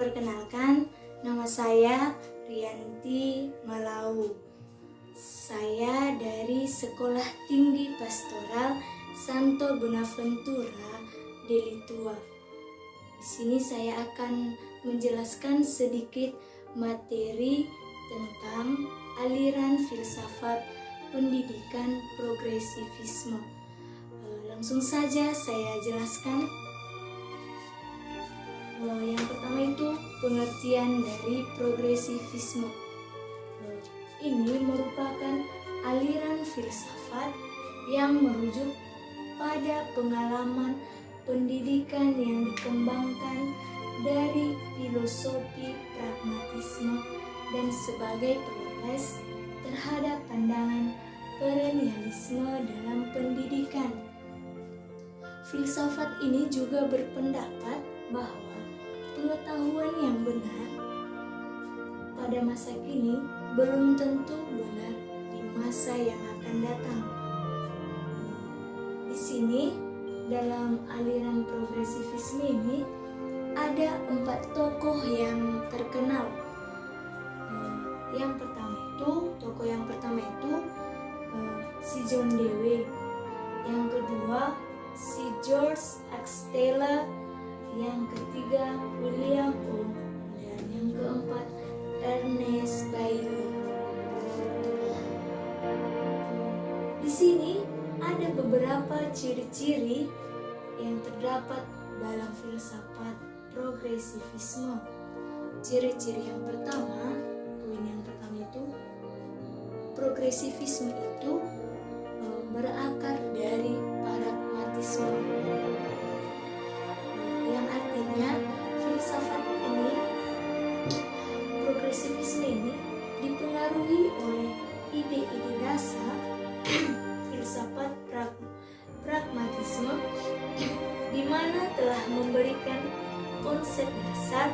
Perkenalkan, nama saya Rianti Malau. Saya dari Sekolah Tinggi Pastoral Santo Bonaventura Delitua. Di sini saya akan menjelaskan sedikit materi tentang aliran filsafat pendidikan progresivisme. Langsung saja saya jelaskan. Yang pertama itu pengertian dari progresivisme. Ini merupakan aliran filsafat yang merujuk pada pengalaman pendidikan yang dikembangkan dari filosofi pragmatisme dan sebagai protes terhadap pandangan perennialisme dalam pendidikan. Filsafat ini juga berpendapat bahwa pengetahuan yang benar pada masa kini belum tentu benar di masa yang akan datang. Di sini dalam aliran progresivisme ini ada 4 tokoh yang terkenal. Tokoh yang pertama itu si John Dewey, yang kedua si George X. Taylor, yang ketiga William Owen, dan yang keempat Ernest Bailey. Di sini ada beberapa ciri-ciri yang terdapat dalam filsafat progresivisme. Ciri-ciri yang pertama, poin yang pertama itu, progresivisme itu berakar dari pragmatisme. Yang artinya filsafat ini, progresivisme ini dipengaruhi oleh ide-ide dasar filsafat pragmatisme, di mana telah memberikan konsep dasar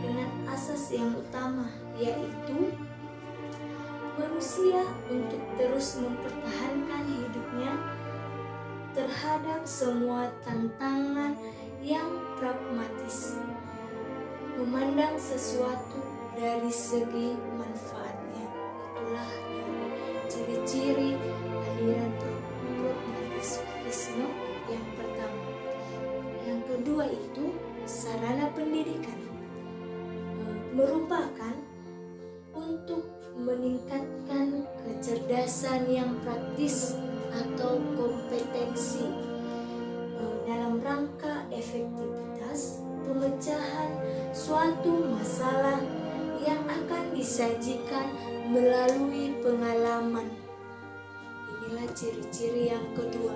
dengan asas yang utama, yaitu manusia untuk terus mempertahankan hidupnya terhadap semua tantangan yang pragmatis, memandang sesuatu dari segi manfaatnya. Itulah dari ciri-ciri aliran pragmatisme yang pertama. Yang kedua itu sarana pendidikan, merupakan untuk meningkatkan kecerdasan yang praktis atau kompetensi dalam rangka efektivitas pemecahan suatu masalah yang akan disajikan melalui pengalaman. Inilah ciri-ciri yang kedua.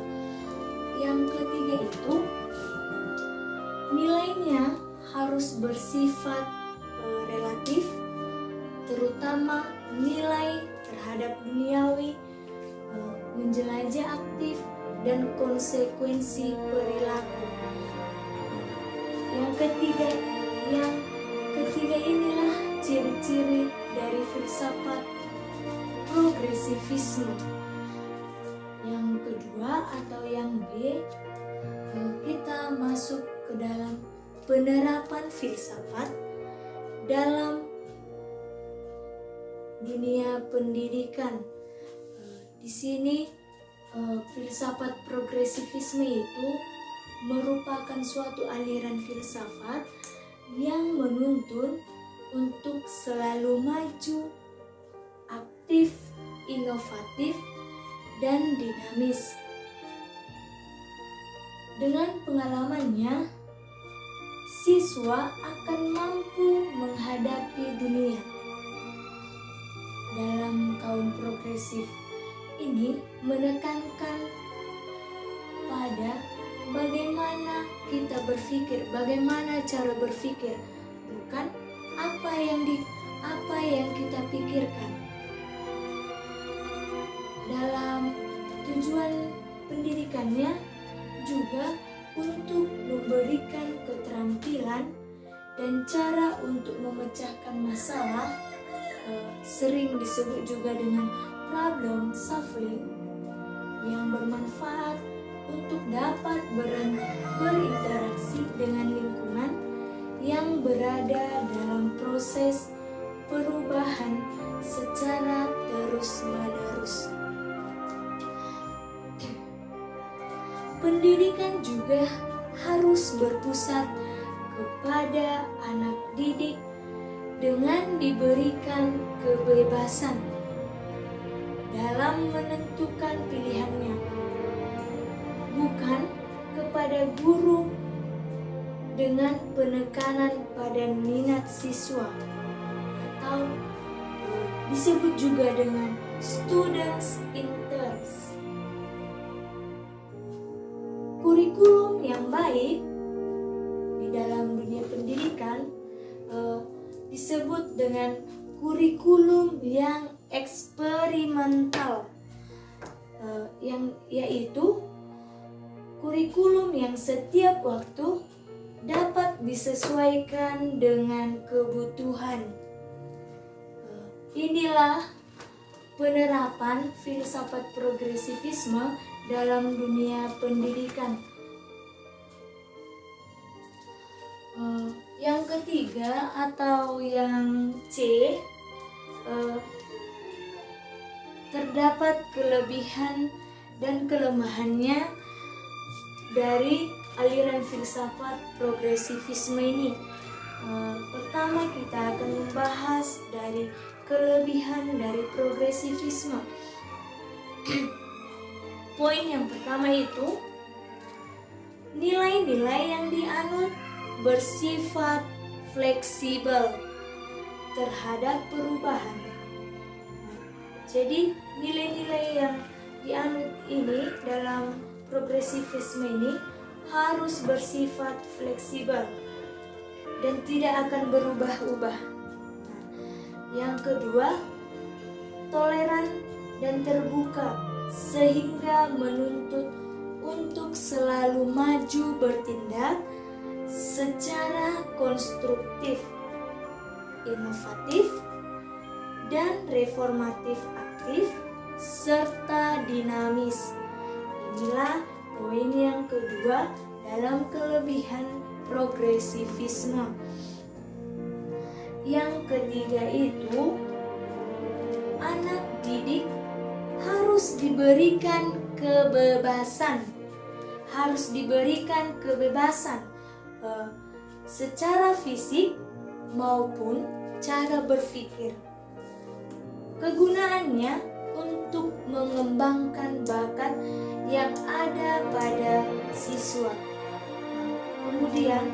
Yang ketiga itu nilainya harus bersifat relatif, terutama nilai terhadap duniawi, menjelajah aktif, dan konsekuensi perilaku. Yang ketiga inilah ciri-ciri dari filsafat progresivisme. Yang kedua atau yang B, kita masuk ke dalam penerapan filsafat dalam dunia pendidikan. Di sini filsafat progresivisme itu merupakan suatu aliran filsafat yang menuntun untuk selalu maju, aktif, inovatif, dan dinamis. Dengan pengalamannya, siswa akan mampu menghadapi dunia. Dalam kaum progresif ini menekankan pada bagaimana kita berpikir, bagaimana cara berpikir, bukan apa yang kita pikirkan. Dalam tujuan pendidikannya juga untuk memberikan keterampilan dan cara untuk memecahkan masalah, sering disebut juga dengan problem solving, yang bermanfaat untuk dapat berinteraksi dengan lingkungan yang berada dalam proses perubahan secara terus-menerus. Pendidikan juga harus berpusat kepada anak didik dengan diberikan kebebasan dalam menentukan pilihannya, bukan kepada guru dengan penekanan pada minat siswa, atau disebut juga dengan students interest. Kurikulum yang baik di dalam dunia pendidikan disebut dengan kurikulum yang eksperimental, yaitu kurikulum yang setiap waktu dapat disesuaikan dengan kebutuhan. Inilah penerapan filsafat progresivisme dalam dunia pendidikan. Yang ketiga atau yang C, terdapat kelebihan dan kelemahannya dari aliran filsafat progresivisme ini. Pertama kita akan membahas dari kelebihan dari progresivisme. Poin yang pertama itu, nilai-nilai yang dianut bersifat fleksibel terhadap perubahan. Jadi nilai-nilai yang dianut ini dalam progresivisme ini harus bersifat fleksibel dan tidak akan berubah-ubah. Yang kedua, toleran dan terbuka sehingga menuntut untuk selalu maju bertindak secara konstruktif, inovatif, dan reformatif aktif serta dinamis. Inilah poin yang kedua dalam kelebihan progresivisme. Yang ketiga itu, anak didik harus diberikan kebebasan. Secara fisik maupun cara berpikir. Kegunaannya untuk mengembangkan bakat yang ada pada siswa. Kemudian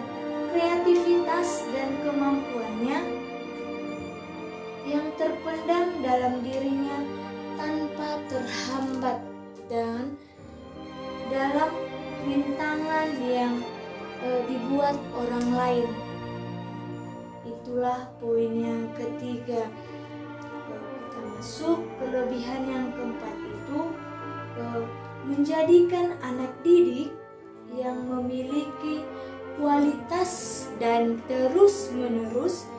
kreativitas dan kemampuannya yang terpendam dalam dirinya tanpa terhambat dan dalam rintangan yang dibuat orang lain. Itulah poin yang ketiga. Kita masuk kelebihan yang keempat itu, menjadikan anak didik yang memiliki kualitas dan terus-menerus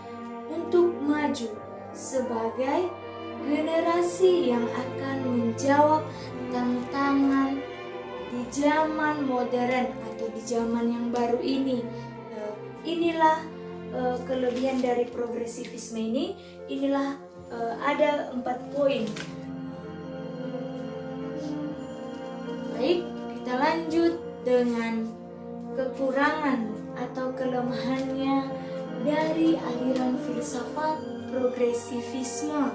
untuk maju sebagai generasi yang akan menjawab tantangan di zaman modern atau di zaman yang baru ini. Inilah kelebihan dari progresivisme ini. Inilah ada 4 poin. Baik, kita lanjut dengan kekurangan atau kelemahannya dari aliran filsafat progresivisme.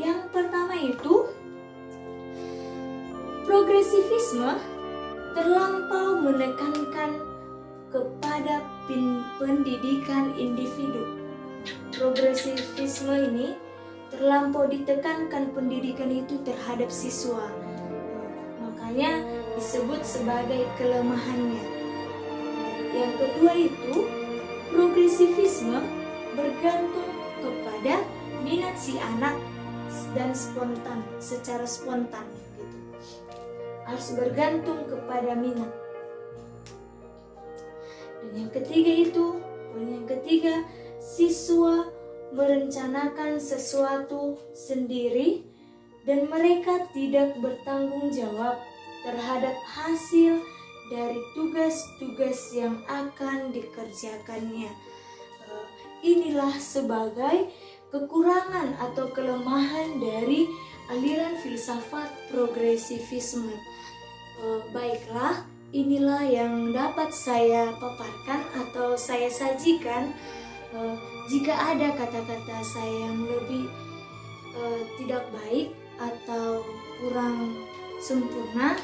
Yang pertama itu, progresivisme terlampau menekankan kepada pendidikan individu. Progresivisme ini terlampau ditekankan pendidikan itu terhadap siswa. Makanya disebut sebagai kelemahannya. Yang kedua itu, progresivisme bergantung kepada minat si anak dan secara spontan gitu. Harus bergantung kepada minat. Dan yang ketiga itu, poin yang ketiga, siswa merencanakan sesuatu sendiri dan mereka tidak bertanggung jawab terhadap hasil dari tugas-tugas yang akan dikerjakannya. Inilah sebagai kekurangan atau kelemahan dari aliran filsafat progresivisme. Baiklah, inilah yang dapat saya paparkan atau saya sajikan. Jika ada kata-kata saya yang lebih tidak baik atau kurang sempurna,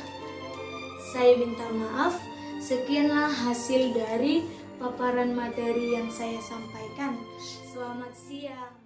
saya minta maaf. Sekianlah hasil dari paparan materi yang saya sampaikan. Selamat siang.